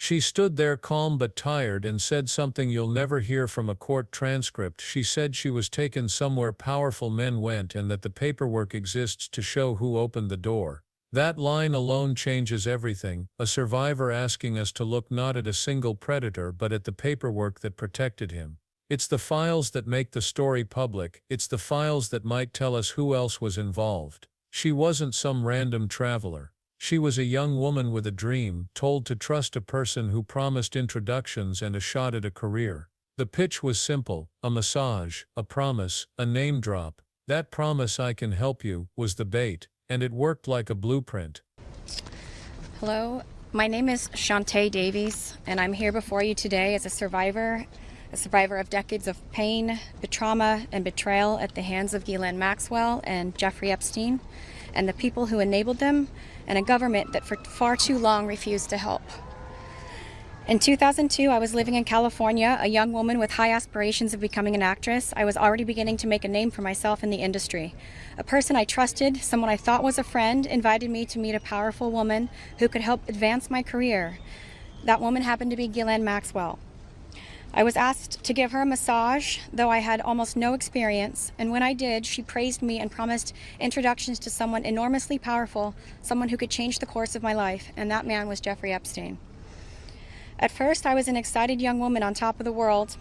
She stood there calm but tired and said something you'll never hear from a court transcript. She said she was taken somewhere powerful men went and that the paperwork exists to show who opened the door. That line alone changes everything, a survivor asking us to look not at a single predator but at the paperwork that protected him. It's the files that make the story public, it's the files that might tell us who else was involved. She wasn't some random traveler. She was a young woman with a dream, told to trust a person who promised introductions and a shot at a career. The pitch was simple, a massage, a promise, a name drop. That promise "I can help you" was the bait, and it worked like a blueprint. Hello, my name is Shantae Davies, and I'm here before you today as a survivor of decades of pain, trauma, and betrayal at the hands of Ghislaine Maxwell and Jeffrey Epstein, and the people who enabled them, and a government that for far too long refused to help. In 2002, I was living in California, a young woman with high aspirations of becoming an actress. I was already beginning to make a name for myself in the industry. A person I trusted, someone I thought was a friend, invited me to meet a powerful woman who could help advance my career. That woman happened to be Ghislaine Maxwell. I was asked to give her a massage, though I had almost no experience, and when I did, she praised me and promised introductions to someone enormously powerful, someone who could change the course of my life, and that man was Jeffrey Epstein. At first, I was an excited young woman on top of the world.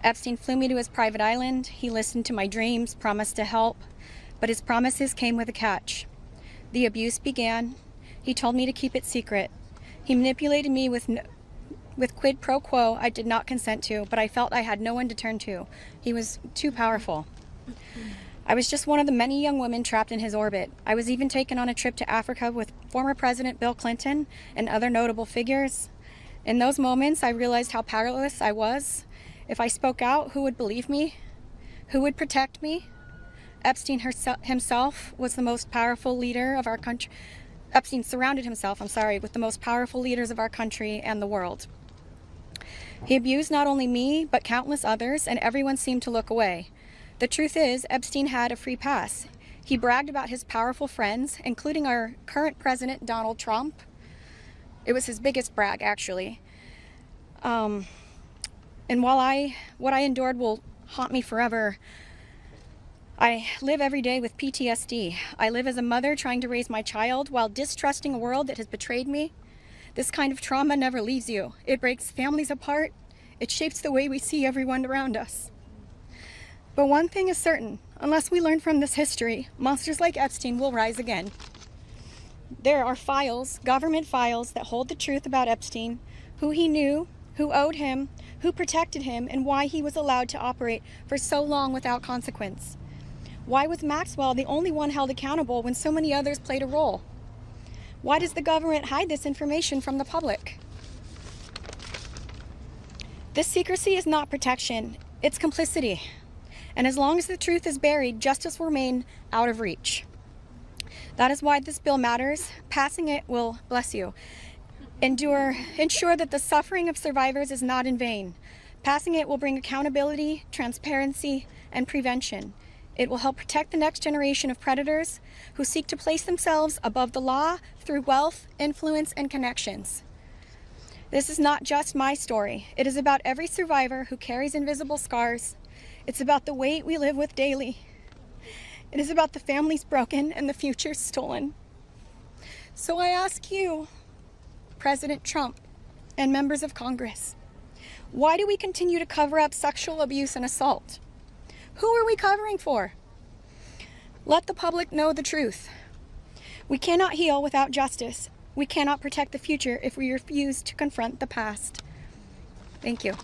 Epstein flew me to his private island. He listened to my dreams, promised to help, but his promises came with a catch. The abuse began. He told me to keep it secret. He manipulated me with quid pro quo I did not consent to, but I felt I had no one to turn to. He was too powerful. I was just one of the many young women trapped in his orbit. I was even taken on a trip to Africa with former President Bill Clinton and other notable figures. In those moments, I realized how powerless I was. If I spoke out, who would believe me? Who would protect me? Epstein himself was the most powerful leader of our country. Epstein surrounded himself, with the most powerful leaders of our country and the world. He abused not only me, but countless others, and everyone seemed to look away. The truth is, Epstein had a free pass. He bragged about his powerful friends, including our current president, Donald Trump. It was his biggest brag, actually. And what I endured will haunt me forever. I live every day with PTSD. I live as a mother trying to raise my child while distrusting a world that has betrayed me. This kind of trauma never leaves you. It breaks families apart. It shapes the way we see everyone around us. But one thing is certain, unless we learn from this history, monsters like Epstein will rise again. There are files, government files, that hold the truth about Epstein, who he knew, who owed him, who protected him, and why he was allowed to operate for so long without consequence. Why was Maxwell the only one held accountable when so many others played a role? Why does the government hide this information from the public? This secrecy is not protection, it's complicity. And as long as the truth is buried, justice will remain out of reach. That is why this bill matters. Passing it will, bless you, ensure that the suffering of survivors is not in vain. Passing it will bring accountability, transparency, and prevention. It will help protect the next generation of predators who seek to place themselves above the law through wealth, influence, and connections. This is not just my story. It is about every survivor who carries invisible scars. It's about the weight we live with daily. It is about the families broken and the futures stolen. So I ask you, President Trump and members of Congress, why do we continue to cover up sexual abuse and assault? Who are we covering for? Let the public know the truth. We cannot heal without justice. We cannot protect the future if we refuse to confront the past. Thank you.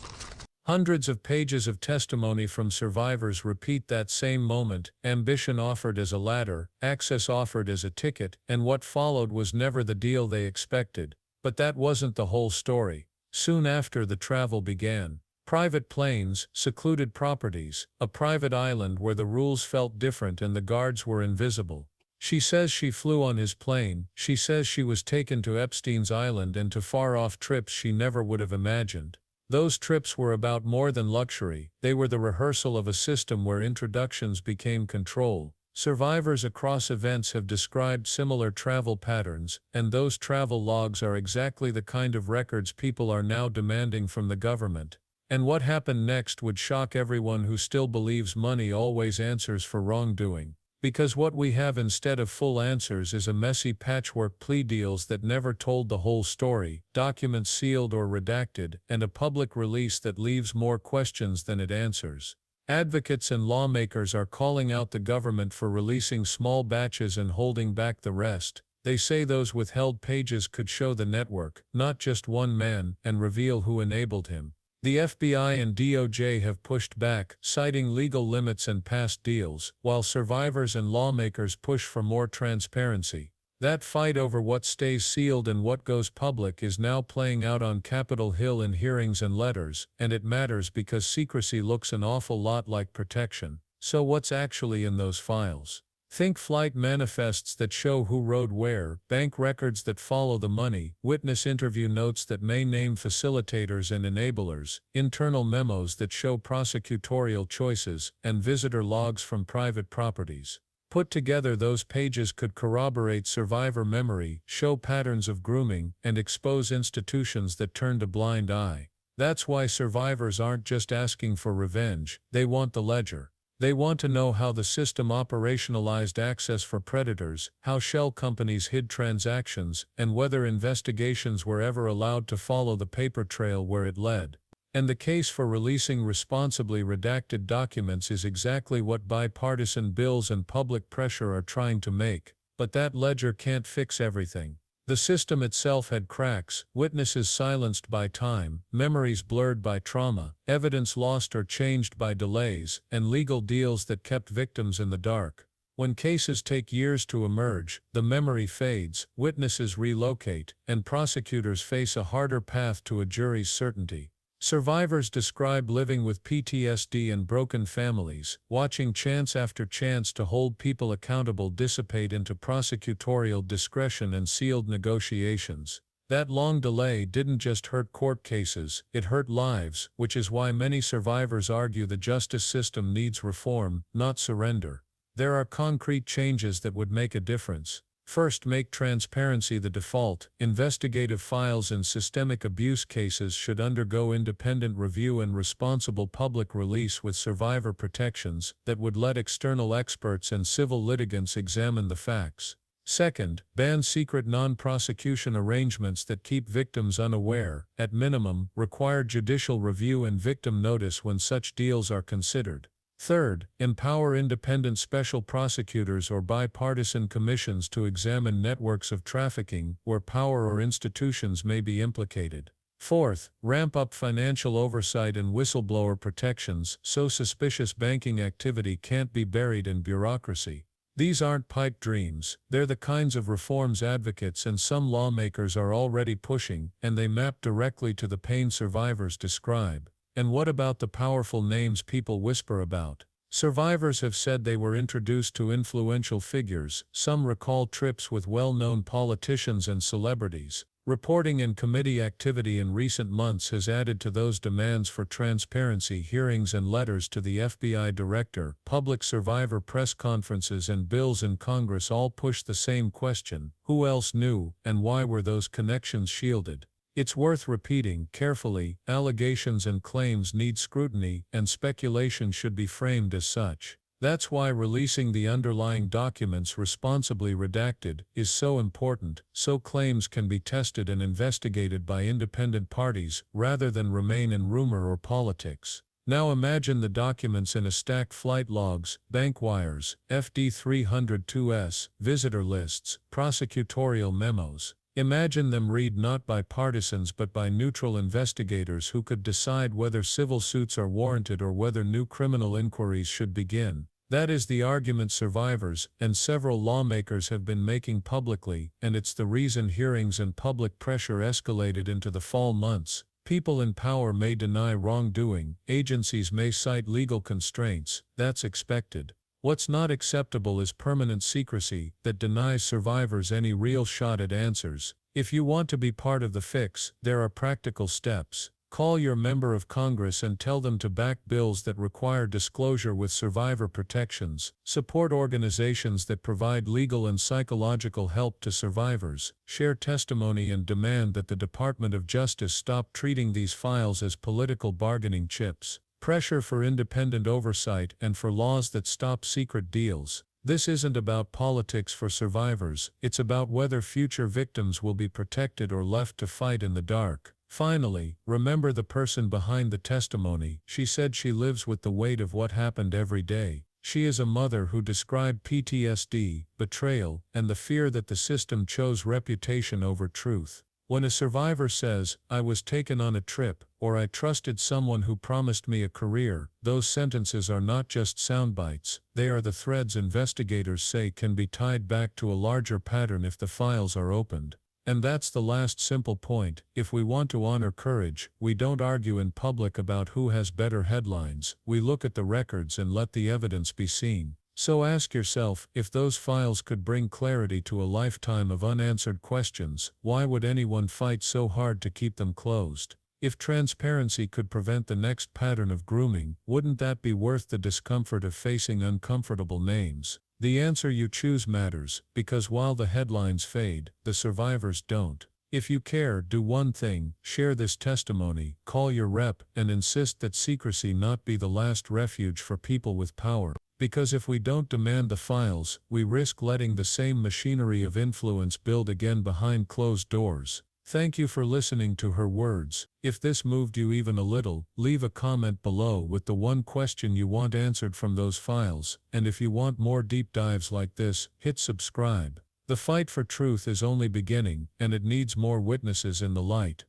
Hundreds of pages of testimony from survivors repeat that same moment: ambition offered as a ladder, access offered as a ticket, and what followed was never the deal they expected. But that wasn't the whole story. Soon after, the travel began. Private planes, secluded properties, a private island where the rules felt different and the guards were invisible. She says she flew on his plane. She says she was taken to Epstein's island and to far-off trips she never would have imagined. Those trips were about more than luxury. They were the rehearsal of a system where introductions became control. Survivors across events have described similar travel patterns, and those travel logs are exactly the kind of records people are now demanding from the government. And what happened next would shock everyone who still believes money always answers for wrongdoing. Because what we have instead of full answers is a messy patchwork plea deals that never told the whole story, documents sealed or redacted, and a public release that leaves more questions than it answers. Advocates and lawmakers are calling out the government for releasing small batches and holding back the rest. They say those withheld pages could show the network, not just one man, and reveal who enabled him. The FBI and DOJ have pushed back, citing legal limits and past deals, while survivors and lawmakers push for more transparency. That fight over what stays sealed and what goes public is now playing out on Capitol Hill in hearings and letters, and it matters because secrecy looks an awful lot like protection. So what's actually in those files? Think flight manifests that show who rode where, bank records that follow the money, witness interview notes that may name facilitators and enablers, internal memos that show prosecutorial choices, and visitor logs from private properties. Put together, those pages could corroborate survivor memory, show patterns of grooming, and expose institutions that turned a blind eye. That's why survivors aren't just asking for revenge, they want the ledger. They want to know how the system operationalized access for predators, how shell companies hid transactions, and whether investigations were ever allowed to follow the paper trail where it led. And the case for releasing responsibly redacted documents is exactly what bipartisan bills and public pressure are trying to make, but that ledger can't fix everything. The system itself had cracks, witnesses silenced by time, memories blurred by trauma, evidence lost or changed by delays, and legal deals that kept victims in the dark. When cases take years to emerge, the memory fades, witnesses relocate, and prosecutors face a harder path to a jury's certainty. Survivors describe living with PTSD and broken families, watching chance after chance to hold people accountable dissipate into prosecutorial discretion and sealed negotiations. That long delay didn't just hurt court cases, it hurt lives, which is why many survivors argue the justice system needs reform, not surrender. There are concrete changes that would make a difference. First, make transparency the default. Investigative files in systemic abuse cases should undergo independent review and responsible public release with survivor protections that would let external experts and civil litigants examine the facts. Second, ban secret non-prosecution arrangements that keep victims unaware. At minimum, require judicial review and victim notice when such deals are considered. Third, empower independent special prosecutors or bipartisan commissions to examine networks of trafficking where power or institutions may be implicated. Fourth, ramp up financial oversight and whistleblower protections so suspicious banking activity can't be buried in bureaucracy. These aren't pipe dreams, they're the kinds of reforms advocates and some lawmakers are already pushing, and they map directly to the pain survivors describe. And what about the powerful names people whisper about? Survivors have said they were introduced to influential figures, some recall trips with well-known politicians and celebrities. Reporting and committee activity in recent months has added to those demands for transparency. Hearings and letters to the FBI director, public survivor press conferences and bills in Congress all push the same question: who else knew, and why were those connections shielded? It's worth repeating carefully, allegations and claims need scrutiny, and speculation should be framed as such. That's why releasing the underlying documents responsibly redacted is so important, so claims can be tested and investigated by independent parties, rather than remain in rumor or politics. Now imagine the documents in a stack: flight logs, bank wires, FD 302S, visitor lists, prosecutorial memos. Imagine them read not by partisans but by neutral investigators who could decide whether civil suits are warranted or whether new criminal inquiries should begin. That is the argument survivors and several lawmakers have been making publicly, and it's the reason hearings and public pressure escalated into the fall months. People in power may deny wrongdoing, agencies may cite legal constraints, that's expected. What's not acceptable is permanent secrecy that denies survivors any real shot at answers. If you want to be part of the fix, there are practical steps. Call your member of Congress and tell them to back bills that require disclosure with survivor protections. Support organizations that provide legal and psychological help to survivors. Share testimony and demand that the Department of Justice stop treating these files as political bargaining chips. Pressure for independent oversight and for laws that stop secret deals. This isn't about politics for survivors, it's about whether future victims will be protected or left to fight in the dark. Finally, remember the person behind the testimony. She said she lives with the weight of what happened every day. She is a mother who described PTSD, betrayal, and the fear that the system chose reputation over truth. When a survivor says, "I was taken on a trip," or "I trusted someone who promised me a career," those sentences are not just sound bites, they are the threads investigators say can be tied back to a larger pattern if the files are opened. And that's the last simple point. If we want to honor courage, we don't argue in public about who has better headlines, we look at the records and let the evidence be seen. So ask yourself, if those files could bring clarity to a lifetime of unanswered questions, why would anyone fight so hard to keep them closed? If transparency could prevent the next pattern of grooming, wouldn't that be worth the discomfort of facing uncomfortable names? The answer you choose matters, because while the headlines fade, the survivors don't. If you care, do one thing: share this testimony, call your rep, and insist that secrecy not be the last refuge for people with power. Because if we don't demand the files, we risk letting the same machinery of influence build again behind closed doors. Thank you for listening to her words. If this moved you even a little, leave a comment below with the one question you want answered from those files, and if you want more deep dives like this, hit subscribe. The fight for truth is only beginning, and it needs more witnesses in the light.